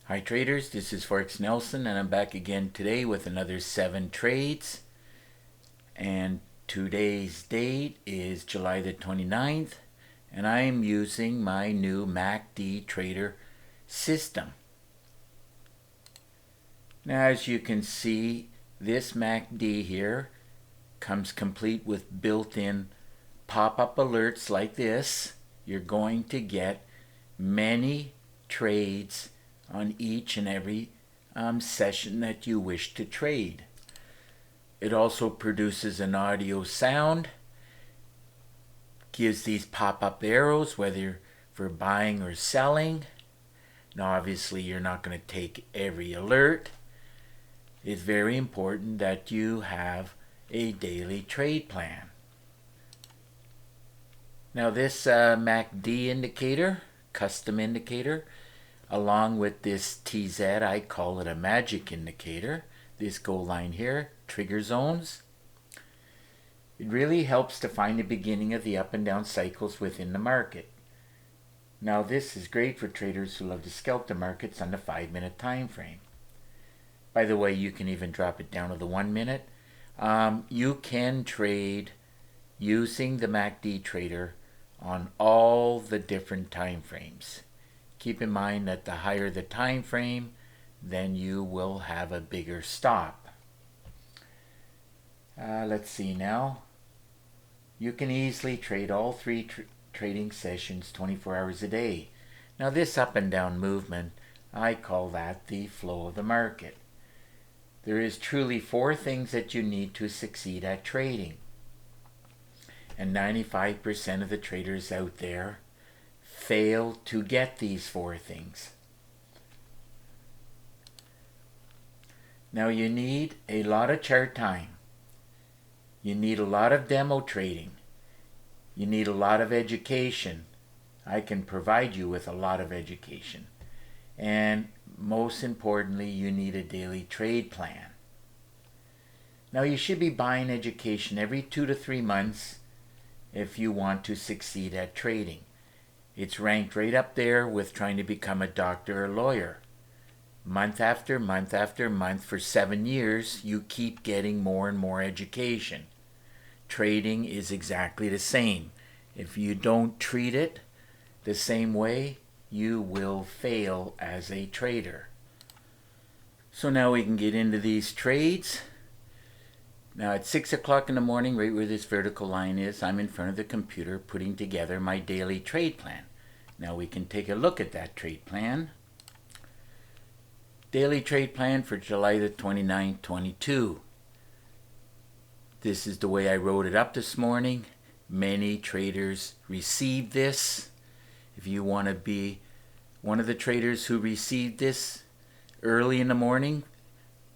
Hi traders, this is Forex Nelson and I'm back again today with another 7 trades. And today's date is July the 29th and I'm using my new MACD trader system. Now as you can see, this MACD here comes complete with built-in pop-up alerts like this. You're going to get many trades on each and every session that you wish to trade. It also produces an audio sound, gives these pop-up arrows whether for buying or selling. Now obviously you're not going to take every alert. It's very important that you have a daily trade plan. Now this MACD indicator, custom indicator, along with this TZ, I call it a magic indicator, this gold line here, trigger zones. It really helps to find the beginning of the up and down cycles within the market. Now this is great for traders who love to scalp the markets on the 5-minute time frame. By the way, you can even drop it down to the 1 minute. You can trade using the MACD trader on all the different time frames. Keep in mind that the higher the time frame, then you will have a bigger stop. Let's see now. You can easily trade all 3 trading sessions 24 hours a day. Now this up and down movement, I call that the flow of the market. There is truly 4 things that you need to succeed at trading. And 95% of the traders out there fail to get these 4 things. Now you need a lot of chart time. You need a lot of demo trading. You need a lot of education. I can provide you with a lot of education. And most importantly, you need a daily trade plan. Now you should be buying education every 2 to 3 months if you want to succeed at trading. It's ranked right up there with trying to become a doctor or lawyer. Month after month after month for 7 years, you keep getting more and more education. Trading is exactly the same. If you don't treat it the same way, you will fail as a trader. So now we can get into these trades. Now at 6 o'clock in the morning, right where this vertical line is, I'm in front of the computer putting together my daily trade plan. Now we can take a look at that trade plan. Daily trade plan for July the 29th, 22. This is the way I wrote it up this morning. Many traders received this. If you want to be one of the traders who received this early in the morning,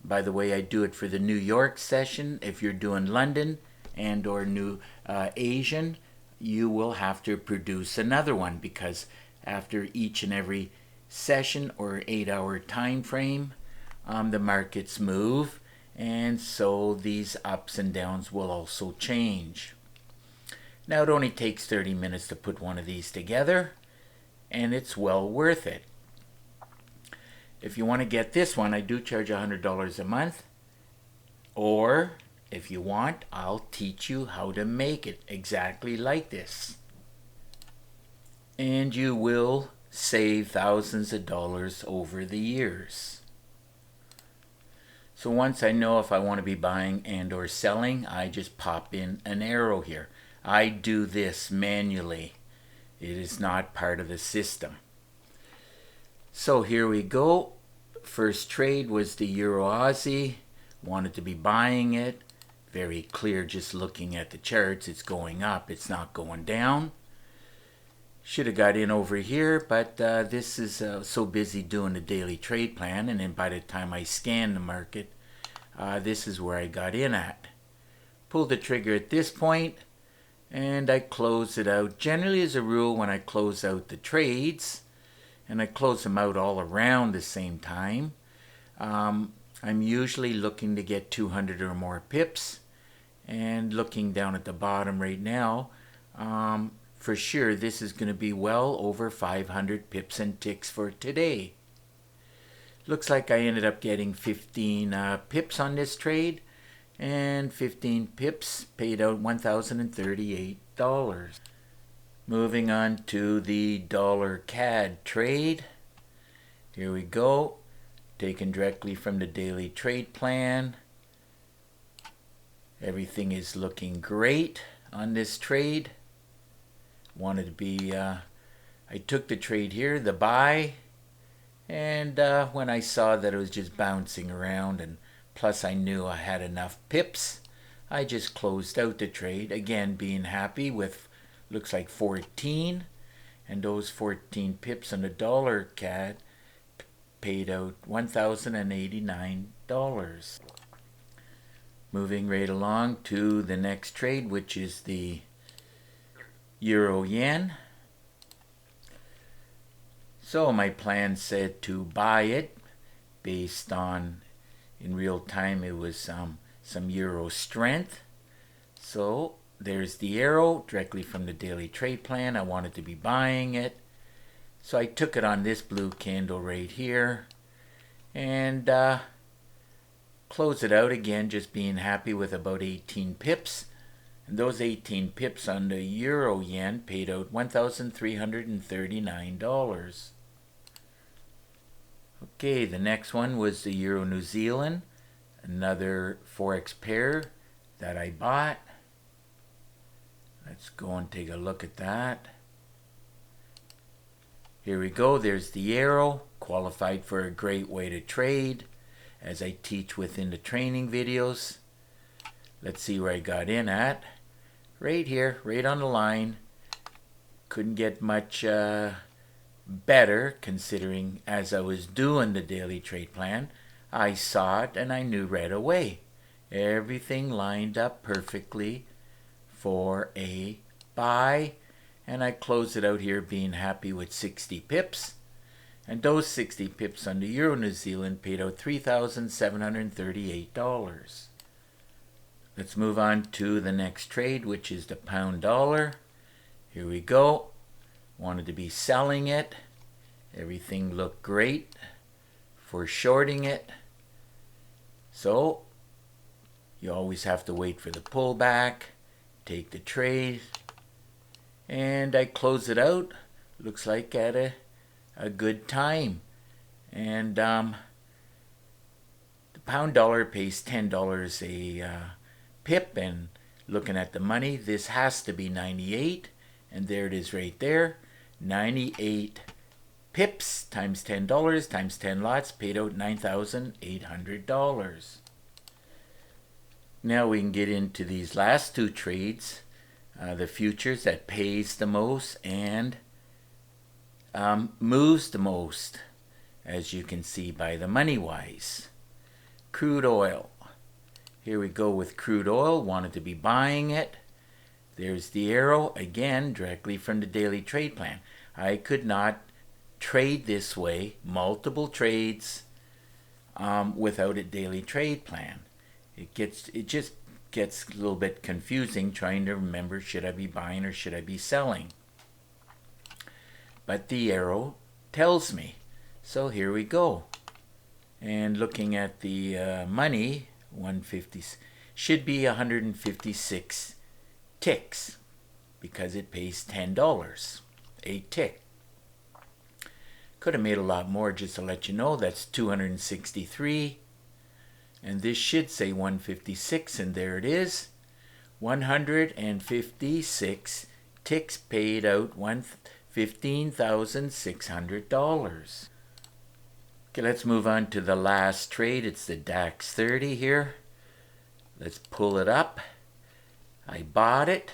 by the way, I do it for the New York session. If you're doing London and or New Asian, you will have to produce another one because after each and every session or 8-hour time frame, the markets move, and so these ups and downs will also change. Now it only takes 30 minutes to put one of these together, and it's well worth it. If you want to get this one, I do charge $100 a month. Or, if you want, I'll teach you how to make it exactly like this. And you will save thousands of dollars over the years. So once I know if I want to be buying and or selling, I just pop in an arrow here. I do this manually. It is not part of the system. So here we go. First trade was the Euro Aussie. Wanted to be buying it. Very clear just looking at the charts. It's going up. It's not going down. Should have got in over here, but this is so busy doing the daily trade plan, and then by the time I scan the market, this is where I got in at. Pulled the trigger at this point, and I close it out. Generally, as a rule, when I close out the trades, and I close them out all around the same time, I'm usually looking to get 200 or more pips, and looking down at the bottom right now, for sure this is going to be well over 500 pips and ticks for today. Looks like I ended up getting 15 pips on this trade, and 15 pips paid out $1,038. Moving on to the dollar CAD trade. Here we go. Taken directly from the daily trade plan. Everything is looking great on this trade. Wanted to be, I took the trade here, the buy, and when I saw that it was just bouncing around, and plus I knew I had enough pips, I just closed out the trade, again being happy with, looks like 14, and those 14 pips on the dollar CAD paid out $1,089. Moving right along to the next trade, which is the Euro Yen. So my plan said to buy it based on, in real time it was some Euro strength. So there's the arrow directly from the daily trade plan. I wanted to be buying it. So I took it on this blue candle right here and close it out again, just being happy with about 18 pips. And those 18 pips on the Euro Yen paid out $1,339. Okay, the next one was the Euro New Zealand, another Forex pair that I bought. Let's go and take a look at that. Here we go, there's the arrow, qualified for a great way to trade, as I teach within the training videos. Let's see where I got in at. Right here, right on the line. Couldn't get much better, considering as I was doing the daily trade plan, I saw it and I knew right away. Everything lined up perfectly for a buy, and I closed it out here being happy with 60 pips. And those 60 pips on the Euro New Zealand paid out $3,738. Let's move on to the next trade, which is the pound dollar. Here we go. Wanted to be selling it. Everything looked great for shorting it. So you always have to wait for the pullback, take the trade, and I close it out. Looks like at a good time. And the pound dollar pays $10 a pip, and looking at the money, this has to be 98, and there it is right there. 98 pips times $10 times 10 lots paid out $9,800. Now we can get into these last two trades, the futures that pays the most and moves the most, as you can see by the money wise. Crude oil. Here we go with crude oil. Wanted to be buying it. There's the arrow again, directly from the daily trade plan. I could not trade this way, multiple trades, without a daily trade plan. It just gets a little bit confusing trying to remember, should I be buying or should I be selling? But the arrow tells me. So here we go. And looking at the money, 150 should be 156 ticks, because it pays $10 a tick. Could have made a lot more, just to let you know. That's 263, and this should say 156, and there it is. 156 ticks paid out $15,600. Okay, let's move on to the last trade. It's the DAX 30 here. Let's pull it up. I bought it.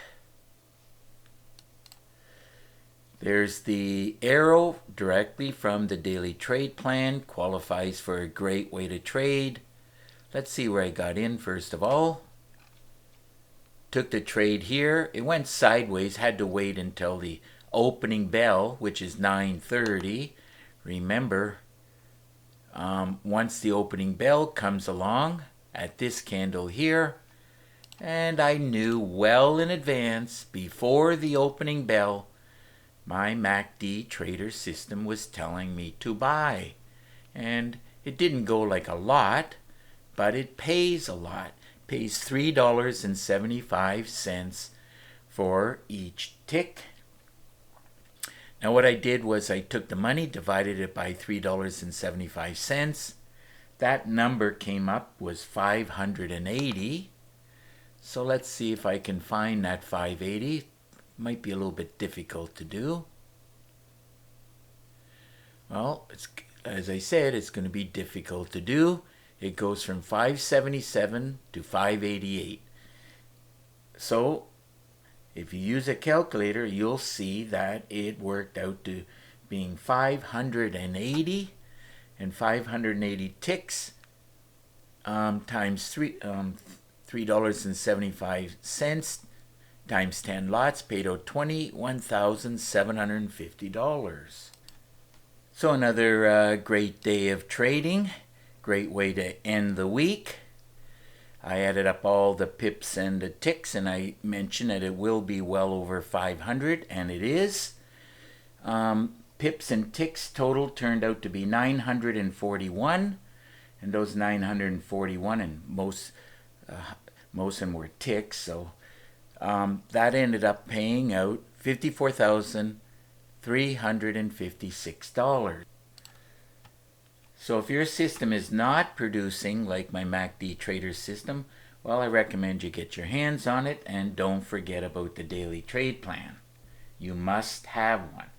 There's the arrow directly from the daily trade plan. Qualifies for a great way to trade. Let's see where I got in first of all. Took the trade here. It went sideways. Had to wait until the opening bell, which is 9:30. Remember, once the opening bell comes along at this candle here, and I knew well in advance, before the opening bell, my MACD trader system was telling me to buy. And It didn't go like a lot, but it pays a lot. It pays $3.75 for each tick. Now what I did was I took the money, divided it by $3.75. That number came up was 580. So let's see if I can find that 580. Might be a little bit difficult to do. Well, as I said, it's going to be difficult to do. It goes from 577 to 588. So if you use a calculator, you'll see that it worked out to being 580, and 580 ticks times $3.75 times 10 lots paid out $21,750. So another great day of trading. Great way to end the week. I added up all the pips and the ticks, and I mentioned that it will be well over 500, and it is. Pips and ticks total turned out to be 941, and those 941, and most of them were ticks, so that ended up paying out $54,356. So if your system is not producing like my MACD trader system, well, I recommend you get your hands on it, and don't forget about the daily trade plan. You must have one.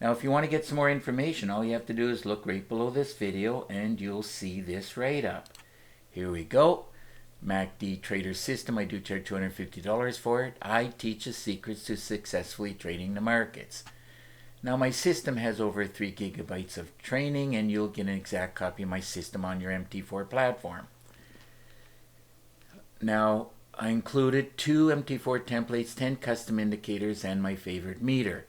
Now, if you want to get some more information, all you have to do is look right below this video and you'll see this right up. Here we go. MACD trader system. I do charge $250 for it. I teach the secrets to successfully trading the markets. Now my system has over 3 gigabytes of training, and you'll get an exact copy of my system on your MT4 platform. Now I included 2 MT4 templates, 10 custom indicators, and my favorite meter.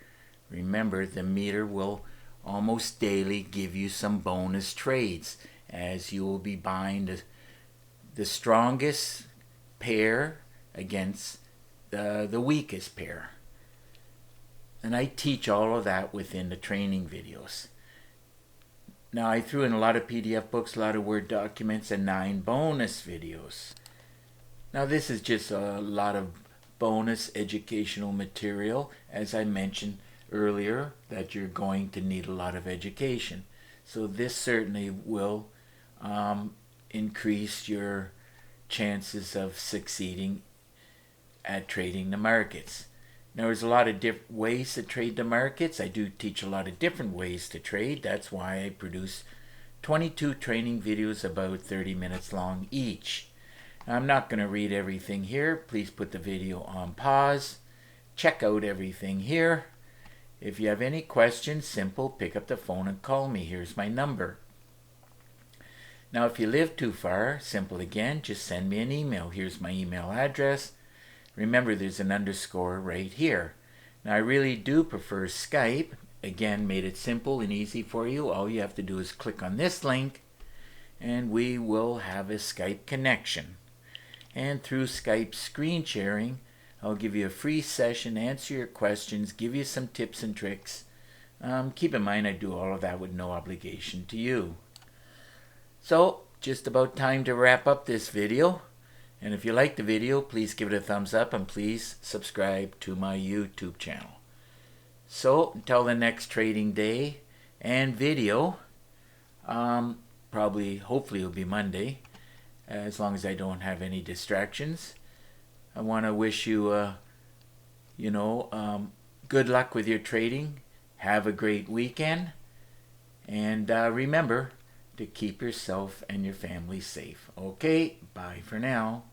Remember, the meter will almost daily give you some bonus trades, as you will be buying the strongest pair against the weakest pair. And I teach all of that within the training videos. Now I threw in a lot of PDF books, a lot of Word documents, and 9 bonus videos. Now this is just a lot of bonus educational material. As I mentioned earlier, that you're going to need a lot of education. So this certainly will increase your chances of succeeding at trading the markets. Now there's a lot of different ways to trade the markets. I do teach a lot of different ways to trade. That's why I produce 22 training videos about 30 minutes long each. Now, I'm not going to read everything here. Please put the video on pause. Check out everything here. If you have any questions, simple, pick up the phone and call me. Here's my number. Now if you live too far, simple again, just send me an email. Here's my email address. Remember, there's an underscore right here. Now I really do prefer Skype. Again, made it simple and easy for you. All you have to do is click on this link and we will have a Skype connection. And through Skype screen sharing, I'll give you a free session, answer your questions, give you some tips and tricks. Keep in mind I do all of that with no obligation to you. So, just about time to wrap up this video. And if you like the video, please give it a thumbs up and please subscribe to my YouTube channel. So, until the next trading day and video, hopefully it'll be Monday, as long as I don't have any distractions. I want to wish you, good luck with your trading. Have a great weekend. And remember to keep yourself and your family safe. Okay, bye for now.